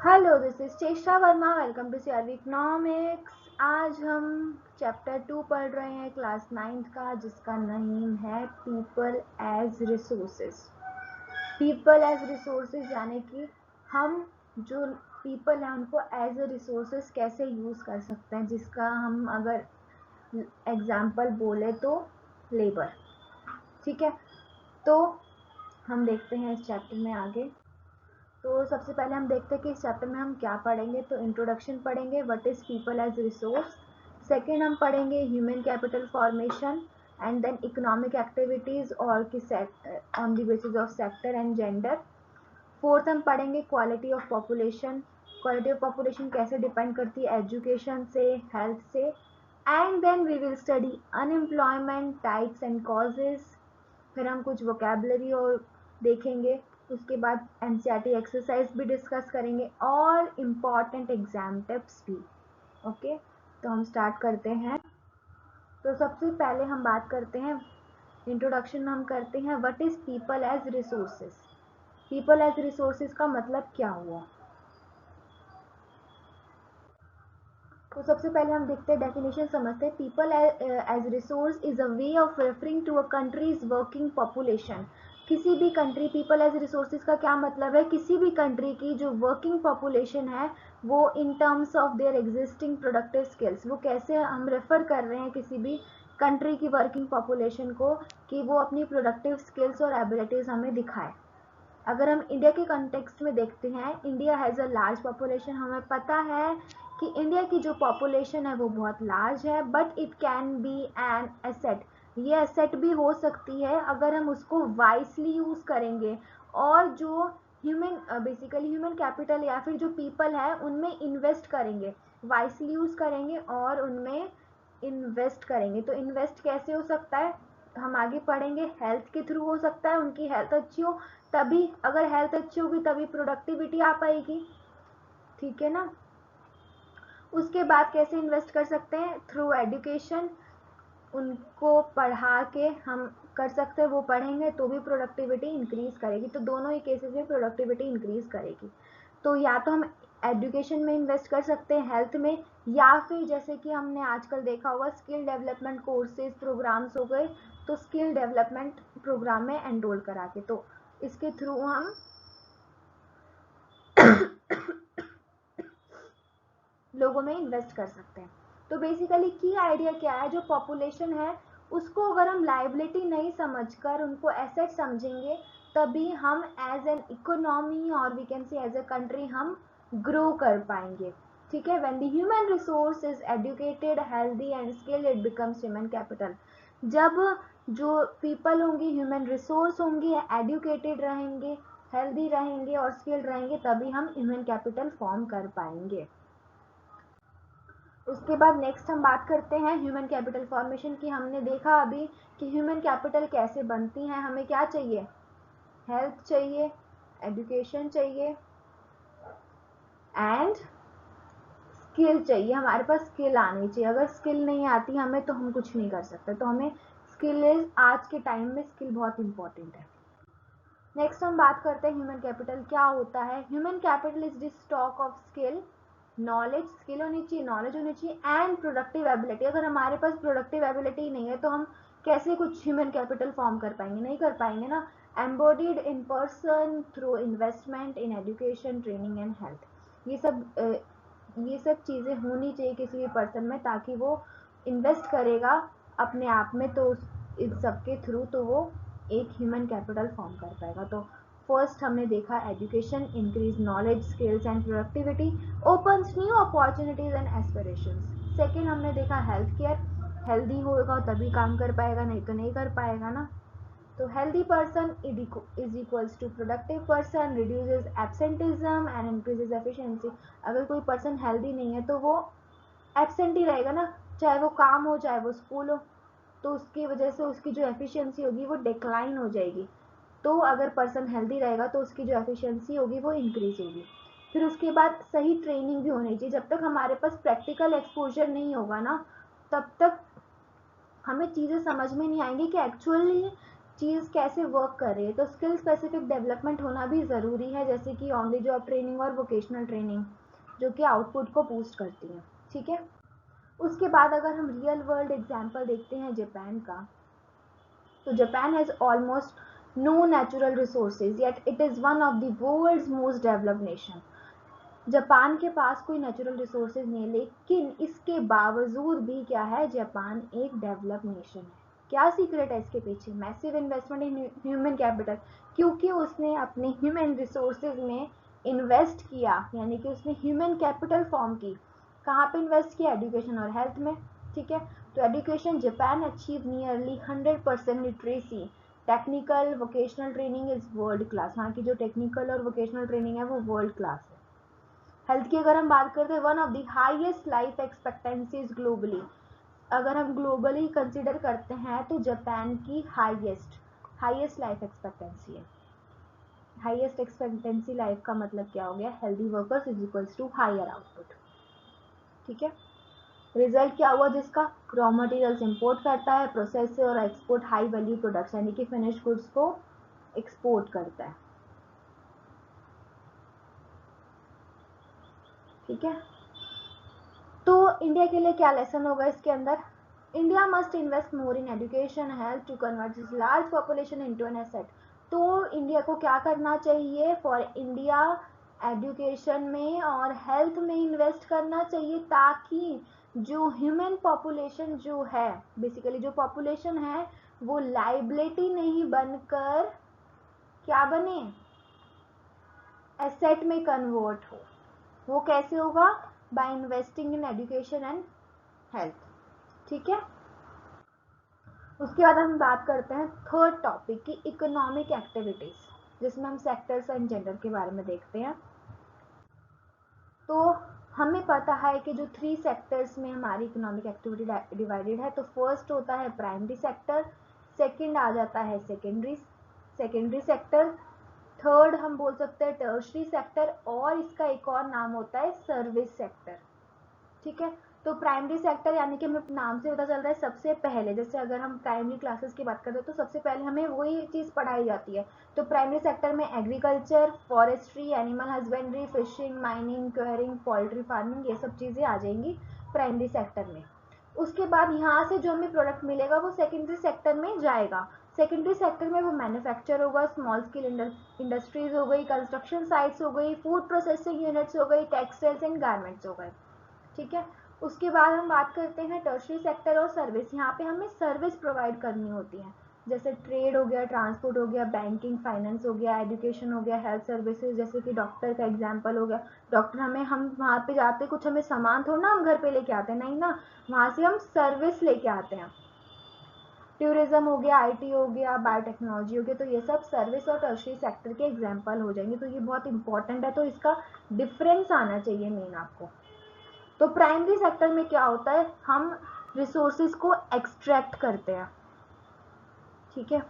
Hello, this is Cheshta Verma. Welcome to CRV economics. आज हम chapter 2 पढ़ रहे हैं क्लास 9th का, जिसका नेम है people as resources. People as resources यानी कि हम जो पीपल हैं उनको एज ए रिसोर्सेज कैसे यूज़ कर सकते हैं, जिसका हम अगर एग्जाम्पल बोले तो लेबर। ठीक है, तो हम देखते हैं इस चैप्टर में आगे। तो सबसे पहले हम देखते हैं कि इस चैप्टर में हम क्या पढ़ेंगे। तो इंट्रोडक्शन पढ़ेंगे, what is people as resource. Second हम पढ़ेंगे human capital formation and then economic activities और on the basis of sector and gender. Fourth हम पढ़ेंगे quality of population. Quality of population कैसे डिपेंड करती है एजुकेशन से, हेल्थ से। And then we will study unemployment types and causes. फिर हम कुछ वोकेबलरी और देखेंगे। उसके बाद एनसीईआरटी एक्सरसाइज भी डिस्कस करेंगे और इम्पॉर्टेंट एग्जाम टिप्स भी। ओके, तो हम स्टार्ट करते हैं। तो सबसे पहले हम बात करते हैं, इंट्रोडक्शन हम करते हैं, what is people as resources. People as resources का मतलब क्या हुआ। तो सबसे पहले हम देखते हैं, डेफिनेशन समझते हैं। People as resource is a way of referring to a country's working population. किसी भी कंट्री, पीपल एज रिसोर्सेज का क्या मतलब है, किसी भी कंट्री की जो वर्किंग पॉपुलेशन है वो इन terms of their existing productive skills, वो कैसे हम रेफर कर रहे हैं किसी भी कंट्री की वर्किंग पॉपुलेशन को कि वो अपनी प्रोडक्टिव स्किल्स और एबिलिटीज हमें दिखाए। अगर हम इंडिया के कॉन्टेक्स्ट में देखते हैं, India has a large population. हमें पता है कि इंडिया की जो पॉपुलेशन है वो बहुत लार्ज है, but it can be an asset. ये एसेट भी हो सकती है अगर हम उसको वाइसली यूज़ करेंगे और जो बेसिकली ह्यूमन कैपिटल या फिर जो पीपल है उनमें इन्वेस्ट करेंगे, वाइसली यूज़ करेंगे और उनमें इन्वेस्ट करेंगे। तो इन्वेस्ट कैसे हो सकता है, हम आगे पढ़ेंगे। हेल्थ के थ्रू हो सकता है, उनकी हेल्थ अच्छी हो तभी, अगर हेल्थ अच्छी होगी तभी प्रोडक्टिविटी आ पाएगी। ठीक है ना। उसके बाद कैसे इन्वेस्ट कर सकते हैं, थ्रू एजुकेशन। उनको पढ़ा के हम कर सकते हैं, वो पढ़ेंगे तो भी प्रोडक्टिविटी इंक्रीज करेगी। तो दोनों ही केसेस में प्रोडक्टिविटी इंक्रीज करेगी। तो या तो हम एजुकेशन में इन्वेस्ट कर सकते हैं, हेल्थ में, या फिर जैसे कि हमने आजकल देखा होगा स्किल डेवलपमेंट कोर्सेज प्रोग्राम्स हो गए, तो स्किल डेवलपमेंट प्रोग्राम में एनरोल करा के, तो इसके थ्रू हम लोगों में इन्वेस्ट कर सकते हैं। तो बेसिकली की आइडिया क्या है, जो पॉपुलेशन है उसको अगर हम लाइबिलिटी नहीं समझकर उनको एसेट समझेंगे, तभी हम एज एन इकोनॉमी और we can see as a country हम ग्रो कर पाएंगे। ठीक है, when the human resource is educated, healthy and skilled, it becomes human capital. जब जो पीपल होंगी, ह्यूमन रिसोर्स होंगे, एजुकेटेड रहेंगे, हेल्दी रहेंगे और स्किल्ड रहेंगे, तभी हम ह्यूमन कैपिटल फॉर्म कर पाएंगे। उसके बाद नेक्स्ट हम बात करते हैं ह्यूमन कैपिटल फॉर्मेशन की। हमने देखा अभी कि ह्यूमन कैपिटल कैसे बनती हैं। हमें क्या चाहिए, हेल्थ चाहिए, एजुकेशन चाहिए एंड स्किल चाहिए। हमारे पास स्किल आनी चाहिए, अगर स्किल नहीं आती हमें तो हम कुछ नहीं कर सकते। तो हमें स्किल इज, आज के टाइम में स्किल बहुत इंपॉर्टेंट है। नेक्स्ट हम बात करते हैं ह्यूमन कैपिटल क्या होता है। Human capital is the stock of skill, knowledge, skill होनी चाहिए, नॉलेज होनी चाहिए एंड प्रोडक्टिव एबिलिटी। अगर हमारे पास प्रोडक्टिव एबिलिटी नहीं है तो हम कैसे कुछ ह्यूमन कैपिटल फॉर्म कर पाएंगे, नहीं कर पाएंगे ना। Embodied in person through investment in education, training and health. ये सब चीज़ें होनी चाहिए किसी भी पर्सन में, ताकि वो इन्वेस्ट करेगा अपने आप में, तो इस सब के थ्रू तो वो एक ह्यूमन कैपिटल फॉर्म कर पाएगा। तो फर्स्ट हमने देखा education, increase knowledge, skills and productivity, opens new opportunities and aspirations. Second हमने देखा हेल्थ केयर, हेल्दी होगा तभी काम कर पाएगा, नहीं तो नहीं कर पाएगा ना। तो healthy person is equals to productive person, reduces absenteeism and increases efficiency. अगर कोई पर्सन हेल्दी नहीं है तो वो एब्सेंट ही रहेगा ना, चाहे वो काम हो चाहे वो स्कूल हो, तो उसकी वजह से उसकी जो एफिशिएंसी होगी वो डिक्लाइन हो जाएगी। तो अगर पर्सन हेल्दी रहेगा तो उसकी जो एफिशिएंसी होगी वो इंक्रीज होगी। फिर उसके बाद सही ट्रेनिंग भी होनी चाहिए। जब तक हमारे पास प्रैक्टिकल एक्सपोजर नहीं होगा ना, तब तक हमें चीज़ें समझ में नहीं आएंगी कि एक्चुअली चीज़ कैसे वर्क कर रही है। तो स्किल स्पेसिफिक डेवलपमेंट होना भी ज़रूरी है, जैसे कि ऑन द जॉब ट्रेनिंग और वोकेशनल ट्रेनिंग, जो कि आउटपुट को बूस्ट करती है। ठीक है, उसके बाद अगर हम रियल वर्ल्ड एग्जाम्पल देखते हैं जापान का, तो Japan has almost no natural resources yet it is one of the world's most developed nation. Japan के पास कोई नेचुरल रिसोर्सेज नहीं है, लेकिन इसके बावजूद भी क्या है, जापान एक डेवलप्ड नेशन है। क्या सीक्रेट है इसके पीछे? Massive investment in human capital, क्योंकि उसने अपने ह्यूमन रिसोर्सेज में इन्वेस्ट किया, यानी कि उसने ह्यूमन कैपिटल फॉर्म की। कहाँ पे इन्वेस्ट किया? एजुकेशन और हेल्थ में। ठीक है, तो education Japan achieve nearly 100% literacy, technical vocational training is world class. वहाँ की जो टेक्निकल और वोकेशनल ट्रेनिंग है वो वर्ल्ड क्लास है। हेल्थ की अगर हम बात करते हैं, one of the highest life expectancies globally, अगर हम ग्लोबली कंसिडर करते हैं तो जापान की हाईएस्ट लाइफ एक्सपेक्टेंसी है। हाईएस्ट एक्सपेक्टेंसी लाइफ का मतलब क्या हो गया? Healthy workers is equals to higher output. ठीक है, रिजल्ट क्या हुआ जिसका? रॉ मटेरियल्स इंपोर्ट करता है, प्रोसेस और एक्सपोर्ट हाई वैल्यू प्रोडक्ट्स, यानी कि फिनिश गुड्स को एक्सपोर्ट करता है। ठीक है, तो इंडिया के लिए क्या लेसन होगा इसके अंदर? India must invest more in education health to convert this large population into an asset. तो इंडिया को क्या करना चाहिए? फॉर इंडिया एजुकेशन में और हेल्थ में इन्वेस्ट करना चाहिए, ताकि जो ह्यूमन पॉपुलेशन जो है, बेसिकली जो पॉपुलेशन है, वो लाइबिलिटी नहीं बनकर क्या बने? एसेट में कन्वर्ट हो। वो कैसे होगा? By investing in education and health. ठीक है, उसके बाद हम बात करते हैं थर्ड टॉपिक की, इकोनॉमिक एक्टिविटीज, जिसमें हम सेक्टर्स एंड जेंडर के बारे में देखते हैं। तो हमें पता है कि जो 3 सेक्टर्स में हमारी इकोनॉमिक एक्टिविटी डिवाइडेड है। तो फर्स्ट होता है प्राइमरी सेक्टर, सेकंड आ जाता है सेकेंडरी सेक्टर, थर्ड हम बोल सकते हैं टर्शरी सेक्टर, और इसका एक और नाम होता है सर्विस सेक्टर। ठीक है, तो प्राइमरी सेक्टर यानी कि हमें नाम से पता चल रहा है सबसे पहले, जैसे अगर हम प्राइमरी क्लासेस की बात करें तो सबसे पहले हमें वही चीज़ पढ़ाई जाती है। तो प्राइमरी सेक्टर में agriculture, forestry, animal husbandry, fishing, mining, quarrying, poultry farming, ये सब चीज़ें आ जाएंगी प्राइमरी सेक्टर में। उसके बाद यहाँ से जो हमें प्रोडक्ट मिलेगा वो सेकेंडरी सेक्टर में जाएगा। सेकेंडरी सेक्टर में वो मैन्युफैक्चर होगा, स्मॉल स्केल इंडस्ट्रीज हो गई, कंस्ट्रक्शन साइट्स हो गई, फूड प्रोसेसिंग यूनिट्स हो गई, टेक्सटाइल्स एंड गारमेंट्स हो गए। ठीक है, उसके बाद हम बात करते हैं टर्शरी सेक्टर और सर्विस। यहाँ पे हमें सर्विस प्रोवाइड करनी होती है, जैसे ट्रेड हो गया, ट्रांसपोर्ट हो गया, बैंकिंग फाइनेंस हो गया, एजुकेशन हो गया, हेल्थ सर्विसेज, जैसे कि डॉक्टर का एग्जांपल हो गया। डॉक्टर हम वहाँ पे जाते कुछ हमें सामान थोड़ा ना हम घर पे लेके आते हैं, नहीं ना, वहाँ से हम सर्विस लेके आते हैं। टूरिज्म हो गया, आईटी हो गया, बायोटेक्नोलॉजी हो गया, तो ये सब सर्विस और टर्शरी सेक्टर के एग्जाम्पल हो जाएंगे। तो ये बहुत इंपॉर्टेंट है, तो इसका डिफरेंस आना चाहिए मेन आपको। तो प्राइमरी सेक्टर में क्या होता है? हम रिसोर्सेज को एक्सट्रैक्ट करते हैं। ठीक है,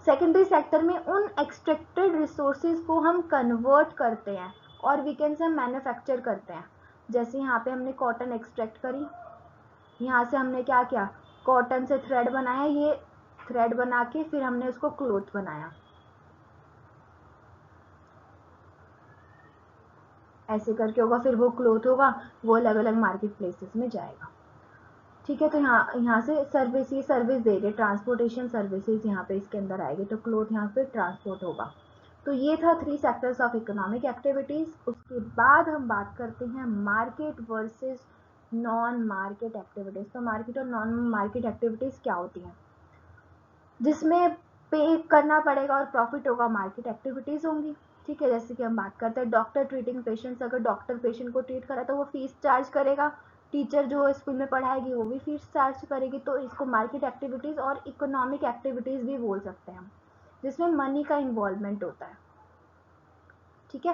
सेकेंडरी सेक्टर में उन एक्सट्रैक्टेड रिसोर्सेज को हम कन्वर्ट करते हैं और वीकेंड से हम मैन्युफैक्चर करते हैं। जैसे यहाँ पे हमने कॉटन एक्सट्रैक्ट करी, यहाँ से हमने क्या किया? कॉटन से थ्रेड बनाया, ये थ्रेड बना के फिर हमने उसको क्लोथ बनाया। ऐसे करके होगा, फिर वो क्लोथ होगा, वो अलग अलग मार्केट प्लेसेस में जाएगा। ठीक है, तो यहाँ से सर्विस दे रहे, ट्रांसपोर्टेशन सर्विसेज यहाँ पे इसके अंदर आएगी, तो क्लोथ यहाँ पे ट्रांसपोर्ट होगा। तो ये था 3 सेक्टर्स ऑफ इकोनॉमिक एक्टिविटीज। उसके बाद हम बात करते हैं market versus non market activities. तो मार्केट और नॉन मार्केट एक्टिविटीज क्या होती हैं? जिसमें पे करना पड़ेगा और प्रॉफिट होगा, मार्केट एक्टिविटीज होंगी। ठीक है, जैसे कि हम बात करते हैं डॉक्टर ट्रीटिंग पेशेंट्स, अगर डॉक्टर पेशेंट को ट्रीट करा तो वो फीस चार्ज करेगा। टीचर जो स्कूल में पढ़ाएगी वो भी फीस चार्ज करेगी। तो इसको मार्केट एक्टिविटीज और इकोनॉमिक एक्टिविटीज भी बोल सकते हैं हम, जिसमें मनी का इन्वॉल्वमेंट होता है। ठीक है,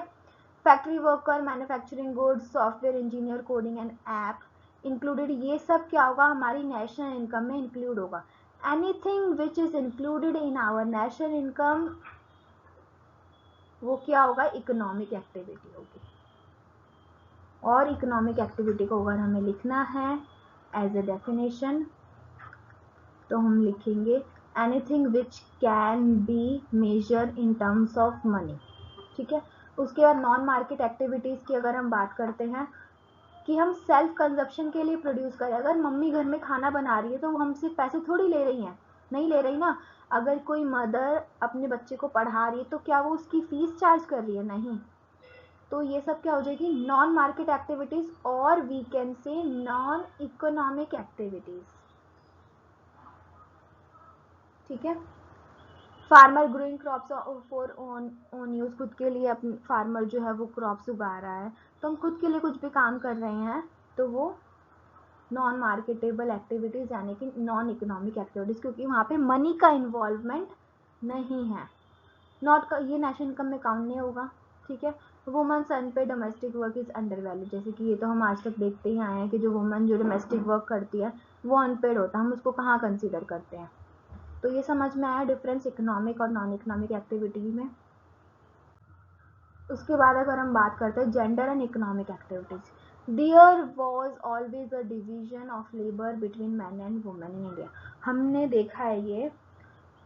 factory worker, manufacturing goods, software engineer, coding and app included, ये सब क्या होगा? हमारी नेशनल इनकम में इंक्लूड होगा। Anything which is included in our national income, वो क्या होगा? इकोनॉमिक एक्टिविटी होगी। और इकोनॉमिक एक्टिविटी को अगर हमें लिखना है एज ए डेफिनेशन, तो हम लिखेंगे anything which can be measure in terms of money. ठीक है, उसके बाद नॉन मार्केट एक्टिविटीज़ की अगर हम बात करते हैं कि हम सेल्फ कंजप्शन के लिए प्रोड्यूस करें। अगर मम्मी घर में खाना बना रही है तो वो हमसे पैसे थोड़ी ले रही हैं, नहीं ले रही ना। अगर कोई मदर अपने बच्चे को पढ़ा रही है तो क्या वो उसकी फीस चार्ज कर रही है? नहीं। तो ये सब क्या हो जाएगी? नॉन मार्केट एक्टिविटीज, और we can say non economic activities. ठीक है, farmer growing crops for own use, खुद के लिए अपने फार्मर जो है वो क्रॉप्स उगा रहा है, तो हम खुद के लिए कुछ भी काम कर रहे हैं तो वो नॉन मार्केटेबल एक्टिविटीज यानी कि नॉन इकोनॉमिक एक्टिविटीज, क्योंकि वहाँ पे मनी का इन्वॉल्वमेंट नहीं है। नॉट ये नेशनल इनकम में काउंट नहीं होगा। ठीक है, women's unpaid domestic work is under value, जैसे कि ये तो हम आज तक देखते ही आए हैं कि जो वुमेन जो डोमेस्टिक वर्क करती है वो अनपेड होता है, हम उसको कहाँ कंसीडर करते हैं। तो ये समझ में आया डिफरेंस इकोनॉमिक और नॉन इकोनॉमिक एक्टिविटी में। उसके बाद अगर हम बात करते हैं gender and economic activities, there was always a division of labour between man and women in India. हमने देखा है ये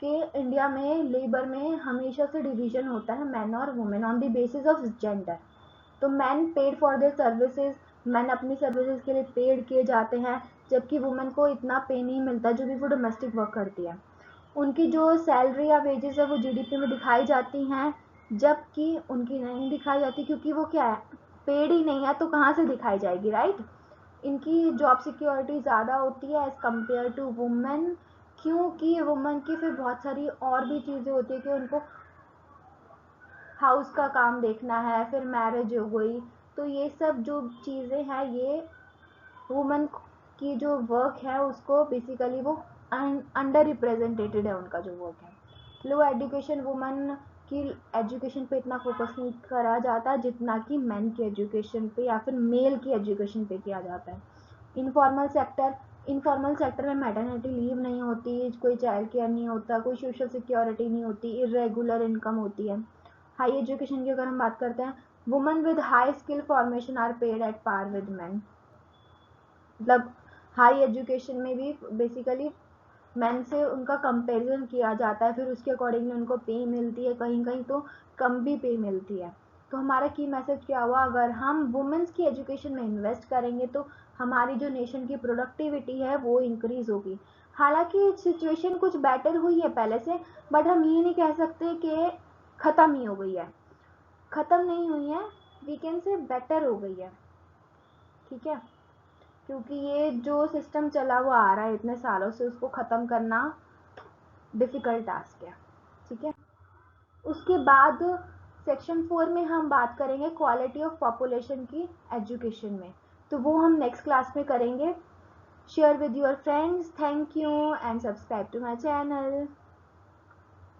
कि इंडिया में लेबर में हमेशा से डिवीजन होता है मैन और women on the basis of gender. तो man paid for their services, man अपनी सर्विसेज के लिए पेड किए जाते हैं, जबकि वुमेन को इतना पे नहीं मिलता जो भी वो डोमेस्टिक वर्क करती है। उनकी जो सैलरी या वेजेस है वो जीडीपी में दिखाई जाती हैं, जबकि उनकी नहीं दिखाई जाती, क्योंकि वो क्या है, पेड ही नहीं है, तो कहाँ से दिखाई जाएगी, राइट। इनकी जॉब सिक्योरिटी ज़्यादा होती है एज कम्पेयर टू वुमेन, क्योंकि वुमेन की फिर बहुत सारी और भी चीज़ें होती है कि उनको हाउस का काम देखना है, फिर मैरिज हो गई, तो ये सब जो चीज़ें हैं ये वुमेन की जो वर्क है उसको बेसिकली वो अंडर रिप्रेजेंटेटेड है, उनका जो वर्क है। लो एजुकेशन, वुमेन की एजुकेशन पे इतना फोकस नहीं करा जाता जितना कि मेन की एजुकेशन पे या फिर मेल की एजुकेशन पे किया जाता है। इनफॉर्मल सेक्टर, इनफॉर्मल सेक्टर में मैटरनिटी लीव नहीं होती, कोई चाइल्ड केयर नहीं होता, कोई सोशल सिक्योरिटी नहीं होती, इरेगुलर इनकम होती है। हाई एजुकेशन की अगर हम बात करते हैं, women with high skill formation are paid at par with man. मतलब हाई एजुकेशन में भी बेसिकली मैन से उनका कंपैरिजन किया जाता है, फिर उसके अकॉर्डिंगली उनको पे मिलती है, कहीं कहीं तो कम भी पे मिलती है। तो हमारा की मैसेज क्या हुआ, अगर हम वुमेन्स की एजुकेशन में इन्वेस्ट करेंगे तो हमारी जो नेशन की प्रोडक्टिविटी है वो इंक्रीज होगी। हालांकि सिचुएशन कुछ बेटर हुई है पहले से, बट हम ये नहीं कह सकते कि ख़त्म ही हो गई है, ख़त्म नहीं हुई है, वीकेंड से बेटर हो गई है। ठीक है, क्योंकि ये जो सिस्टम चला हुआ आ रहा है इतने सालों से, उसको ख़त्म करना डिफ़िकल्ट टास्क है। ठीक है, उसके बाद सेक्शन 4 में हम बात करेंगे क्वालिटी ऑफ पॉपुलेशन की एजुकेशन में, तो वो हम नेक्स्ट क्लास में करेंगे। Share with your friends, thank you and subscribe to my channel.